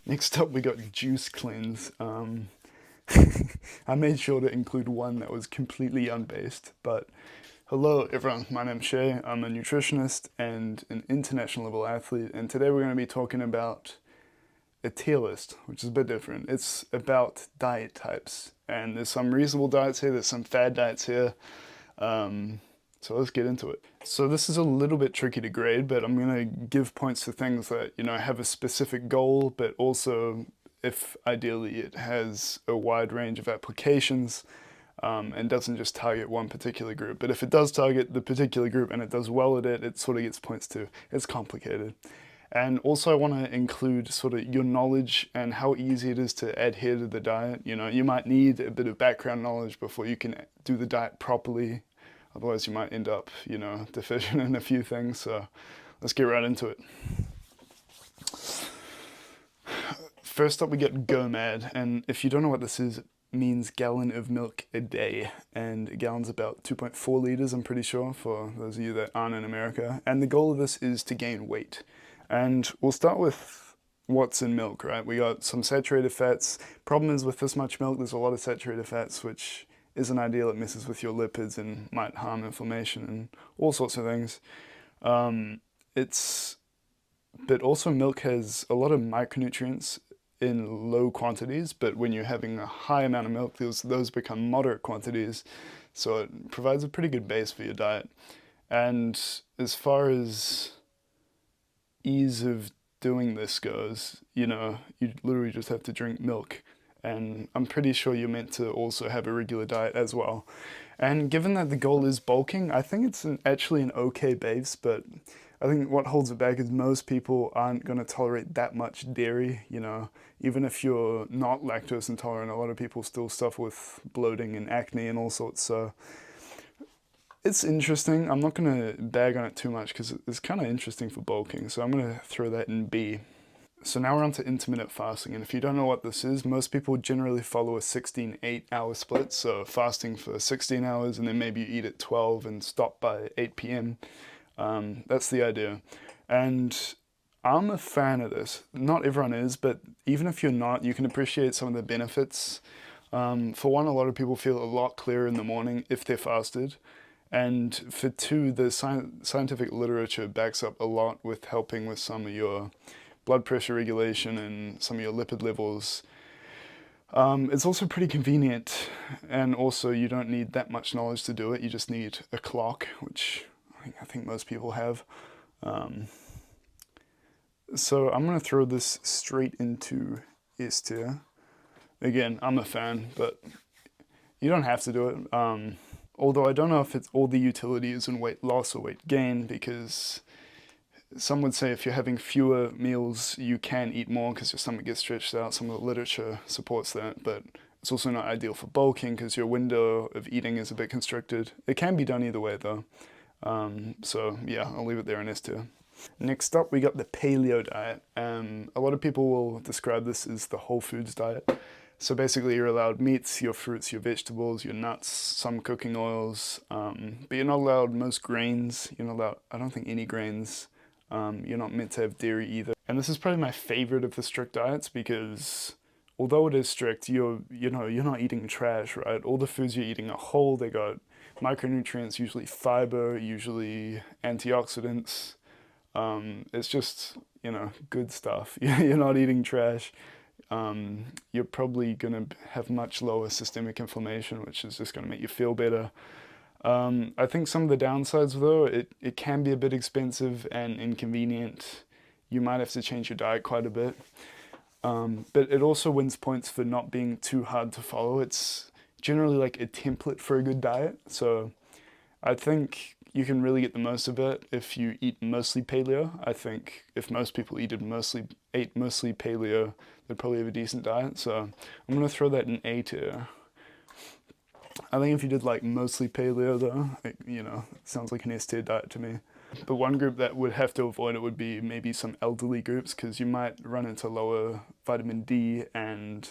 Next up, we got Juice Cleanse. I made sure to include one that was completely unbased, but hello everyone, my name's Shay. I'm a nutritionist and an international level athlete, and today we're going to be talking about a tier list, which is a bit different. It's about diet types, and there's some reasonable diets here, there's some fad diets here. So let's get into it. So this is a little bit tricky to grade, but I'm gonna give points to things that, have a specific goal, but also if ideally it has a wide range of applications, and doesn't just target one particular group. But if it does target the particular group and it does well at it, it sort of gets points too. It's complicated. And also I want to include sort of your knowledge and how easy it is to adhere to the diet. You might need a bit of background knowledge before you can do the diet properly. Otherwise you might end up, deficient in a few things. So let's get right into it. First up we get GOMAD, and if you don't know what this is, it means gallon of milk a day, and a gallon's about 2.4 liters, I'm pretty sure, for those of you that aren't in America. And the goal of this is to gain weight. And we'll start with what's in milk, right? We got some saturated fats. Problem is with this much milk, there's a lot of saturated fats, which isn't ideal. It messes with your lipids and might harm inflammation and all sorts of things. It's but also milk has a lot of micronutrients in low quantities, but when you're having a high amount of milk, those become moderate quantities. So it provides a pretty good base for your diet. And as far as ease of doing this goes, you literally just have to drink milk. And I'm pretty sure you're meant to also have a regular diet as well. And given that the goal is bulking, I think it's actually an okay base, but I think what holds it back is most people aren't going to tolerate that much dairy. Even if you're not lactose intolerant, a lot of people still suffer with bloating and acne and all sorts. So it's interesting. I'm not going to bag on it too much because it's kind of interesting for bulking. So I'm going to throw that in B. So now we're on to intermittent fasting, and if you don't know what this is, most people generally follow a 16-8 hour split, so fasting for 16 hours and then maybe you eat at 12 and stop by 8 p.m. That's the idea. And I'm a fan of this. Not everyone is, but even if you're not, you can appreciate some of the benefits. For one, a lot of people feel a lot clearer in the morning if they're fasted. And for two, the scientific literature backs up a lot with helping with some of your blood pressure regulation and some of your lipid levels. It's also pretty convenient, and also you don't need that much knowledge to do it. You just need a clock, which I think most people have. So I'm going to throw this straight into S tier. Again, I'm a fan, but you don't have to do it. Although I don't know if it's all the utility is in weight loss or weight gain, because some would say if you're having fewer meals, you can eat more because your stomach gets stretched out. Some of the literature supports that, but it's also not ideal for bulking because your window of eating is a bit constricted. It can be done either way though. So yeah, I'll leave it there in S tier. Next up, we got the paleo diet. A lot of people will describe this as the whole foods diet. So basically you're allowed meats, your fruits, your vegetables, your nuts, some cooking oils, but you're not allowed most grains. You're not allowed, I don't think, any grains. You're not meant to have dairy either. And this is probably my favorite of the strict diets because although it is strict, you're not eating trash, right? All the foods you're eating are whole. They got micronutrients, usually fiber, usually antioxidants. It's just, good stuff. You're not eating trash. You're probably going to have much lower systemic inflammation, which is just going to make you feel better. I think some of the downsides, though, it can be a bit expensive and inconvenient. You might have to change your diet quite a bit. But it also wins points for not being too hard to follow. It's generally like a template for a good diet. So I think you can really get the most of it if you eat mostly paleo. I think if most people ate mostly paleo, they'd probably have a decent diet. So I'm gonna throw that in A tier. I think if you did like mostly paleo though, it sounds like an S tier diet to me. But one group that would have to avoid it would be maybe some elderly groups because you might run into lower vitamin D and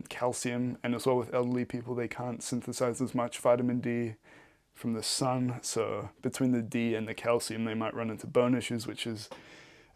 calcium, and as well with elderly people, they can't synthesize as much vitamin D from the sun. So between the D and the calcium, they might run into bone issues, which is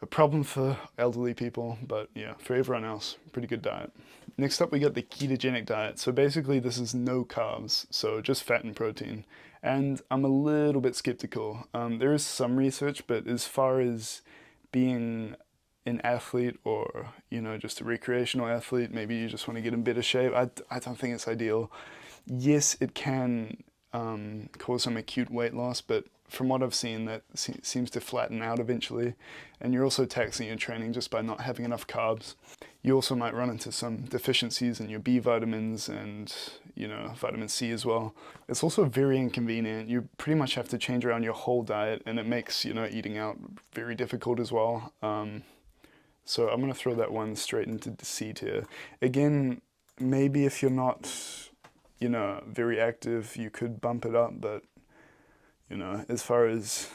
a problem for elderly people, but yeah, for everyone else, pretty good diet. Next up, we got the ketogenic diet. So basically, this is no carbs, so just fat and protein. And I'm a little bit skeptical. There is some research, but as far as being an athlete or, you know, just a recreational athlete, maybe you just want to get in better shape, I don't think it's ideal. Yes, it can cause some acute weight loss, but from what I've seen, that seems to flatten out eventually. And you're also taxing your training just by not having enough carbs. You also might run into some deficiencies in your B vitamins and, you know, vitamin C as well. It's also very inconvenient. You pretty much have to change around your whole diet, and it makes, you know, eating out very difficult as well. So I'm going to throw that one straight into the C tier. Again, maybe if you're not, you know, very active, you could bump it up, but you know, as far as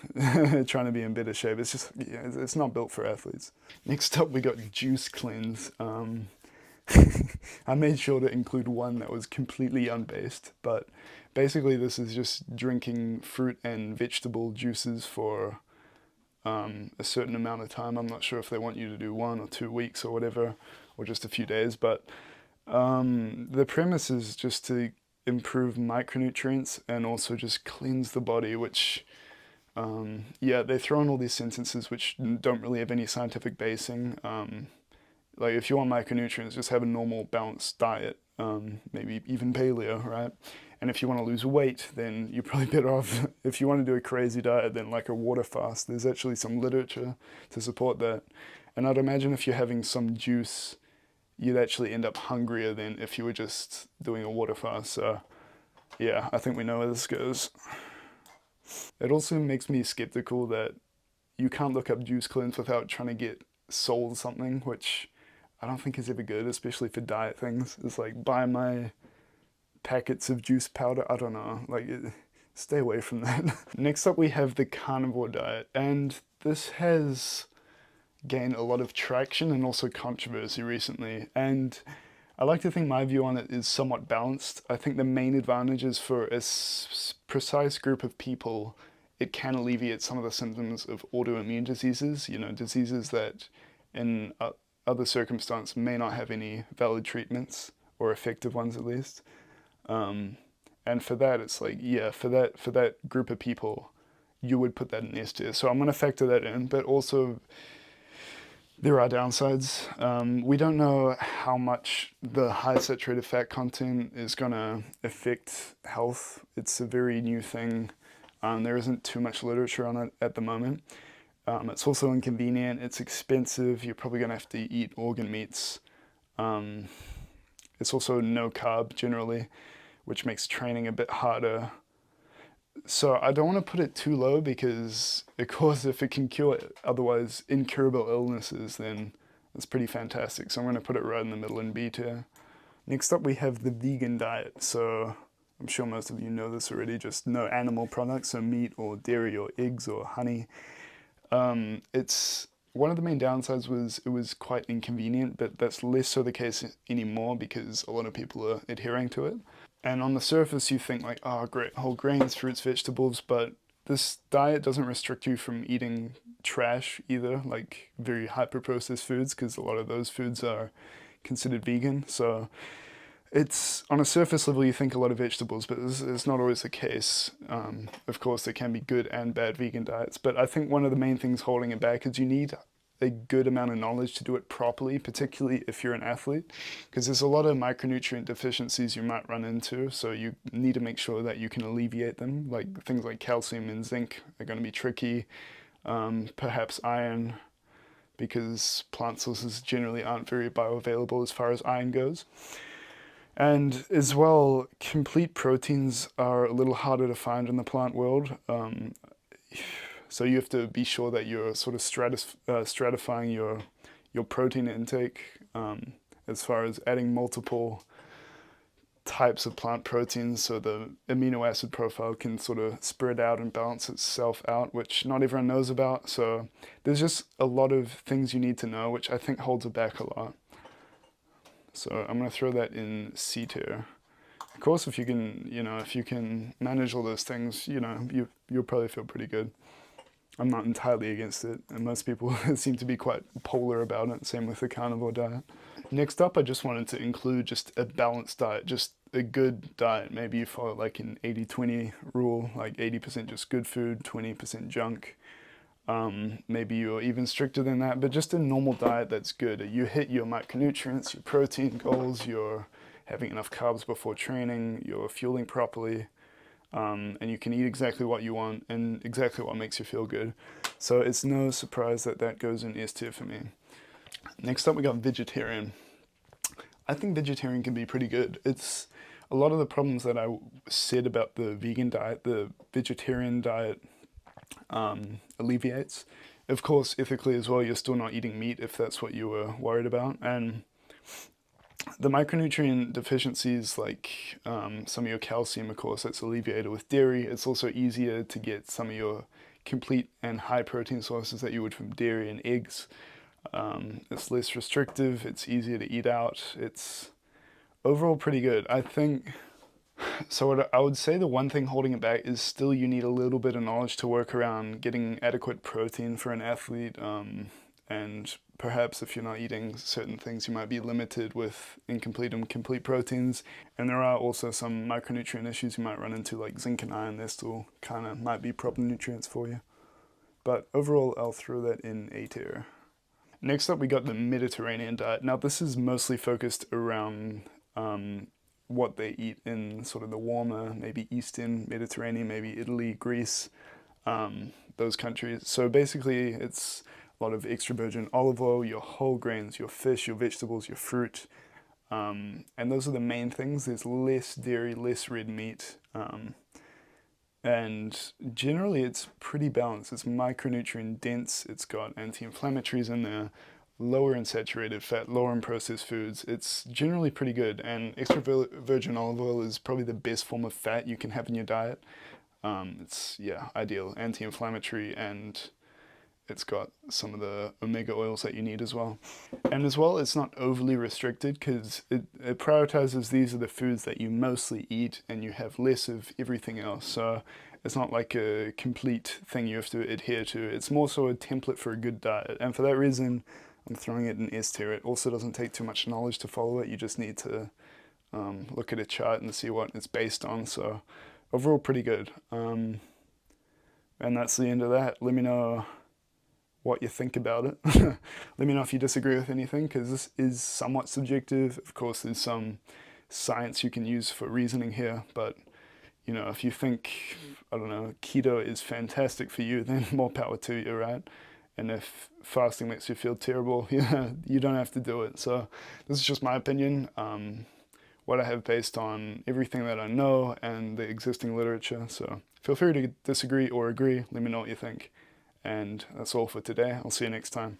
trying to be in better shape, it's just, yeah, it's not built for athletes. Next up, we got Juice Cleanse. I made sure to include one that was completely unbased, but basically this is just drinking fruit and vegetable juices for a certain amount of time. I'm not sure if they want you to do 1 or 2 weeks or whatever, or just a few days, but the premise is just to improve micronutrients and also just cleanse the body, which, yeah, they throw in all these sentences which don't really have any scientific basing. Like, if you want micronutrients, just have a normal balanced diet, maybe even paleo, right? And if you want to lose weight, then you're probably better off, if you want to do a crazy diet, then like a water fast. There's actually some literature to support that. And I'd imagine if you're having some juice, you'd actually end up hungrier than if you were just doing a water fast. So yeah, I think we know where this goes. It also makes me skeptical that you can't look up juice cleanse without trying to get sold something, which I don't think is ever good, especially for diet things. It's like, buy my packets of juice powder. I don't know, like, stay away from that. Next up, we have the carnivore diet, and this has gained a lot of traction and also controversy recently. And I like to think my view on it is somewhat balanced. I think the main advantage is for a precise group of people, it can alleviate some of the symptoms of autoimmune diseases, you know, diseases that in other circumstances may not have any valid treatments, or effective ones at least. And for that, it's like, yeah, for that group of people, you would put that in S tier. So I'm going to factor that in, but also there are downsides. We don't know how much the high saturated fat content is going to affect health. It's a very new thing. There isn't too much literature on it at the moment. It's also inconvenient. It's expensive. You're probably going to have to eat organ meats. It's also no carb generally, which makes training a bit harder. So I don't want to put it too low because, of course, if it can cure otherwise incurable illnesses, then it's pretty fantastic. So I'm going to put it right in the middle in B tier. Next up, we have the vegan diet. So I'm sure most of you know this already, just no animal products, so meat or dairy or eggs or honey. It's one of the main downsides was it was quite inconvenient, but that's less so the case anymore because a lot of people are adhering to it. And on the surface, you think like, oh, great, whole grains, fruits, vegetables, but this diet doesn't restrict you from eating trash either, like very hyper-processed foods, because a lot of those foods are considered vegan. So it's, on a surface level, you think a lot of vegetables, but it's not always the case. Of course, there can be good and bad vegan diets, but I think one of the main things holding it back is you need a good amount of knowledge to do it properly, particularly if you're an athlete, because there's a lot of micronutrient deficiencies you might run into, so you need to make sure that you can alleviate them, like things like calcium and zinc are going to be tricky, perhaps iron, because plant sources generally aren't very bioavailable as far as iron goes. And as well, complete proteins are a little harder to find in the plant world. So you have to be sure that you're sort of stratifying your protein intake as far as adding multiple types of plant proteins so the amino acid profile can sort of spread out and balance itself out, which not everyone knows about. So there's just a lot of things you need to know, which I think holds it back a lot. So I'm going to throw that in C tier. Of course, if you can, if you can manage all those things, you'll probably feel pretty good. I'm not entirely against it, and most people seem to be quite polar about it. Same with the carnivore diet. Next up, I just wanted to include just a balanced diet, just a good diet. Maybe you follow like an 80-20 rule, like 80% just good food, 20% junk. Maybe you're even stricter than that, but just a normal diet that's good. You hit your macronutrients, your protein goals, you're having enough carbs before training, you're fueling properly, and you can eat exactly what you want and exactly what makes you feel good. So it's no surprise that that goes in S tier for me. Next up, we got vegetarian. I think vegetarian can be pretty good. It's a lot of the problems that I said about the vegan diet, the vegetarian diet alleviates. Of course, ethically as well, you're still not eating meat if that's what you were worried about. And the micronutrient deficiencies, like some of your calcium, of course, that's alleviated with dairy. It's also easier to get some of your complete and high protein sources that you would from dairy and eggs. It's less restrictive, it's easier to eat out, it's overall pretty good. I think, so what I would say the one thing holding it back is still you need a little bit of knowledge to work around getting adequate protein for an athlete, and perhaps if you're not eating certain things, you might be limited with incomplete and complete proteins. And there are also some micronutrient issues you might run into, like zinc and iron. They still kind of might be problem nutrients for you. But overall, I'll throw that in A tier. Next up, we got the Mediterranean diet. Now, this is mostly focused around what they eat in sort of the warmer, maybe Eastern Mediterranean, maybe Italy, Greece, those countries. So basically, it's a lot of extra virgin olive oil, your whole grains, your fish, your vegetables, your fruit. And those are the main things. There's less dairy, less red meat. And generally, it's pretty balanced. It's micronutrient dense. It's got anti-inflammatories in there, lower in saturated fat, lower in processed foods. It's generally pretty good. And extra virgin olive oil is probably the best form of fat you can have in your diet. It's, yeah, ideal, anti-inflammatory, and it's got some of the omega oils that you need as well. And as well, it's not overly restricted because it prioritizes these are the foods that you mostly eat and you have less of everything else. So it's not like a complete thing you have to adhere to. It's more so a template for a good diet. And for that reason, I'm throwing it in S tier. It also doesn't take too much knowledge to follow it. You just need to look at a chart and see what it's based on. So overall, pretty good. And that's the end of that. Let me know what you think about it. Let me know if you disagree with anything, because this is somewhat subjective. Of course, there's some science you can use for reasoning here, but you know, if you think, I don't know, keto is fantastic for you, then more power to you, right? And if fasting makes you feel terrible, yeah, you don't have to do it. So this is just my opinion, what I have based on everything that I know and the existing literature. So feel free to disagree or agree. Let me know what you think. And that's all for today. I'll see you next time.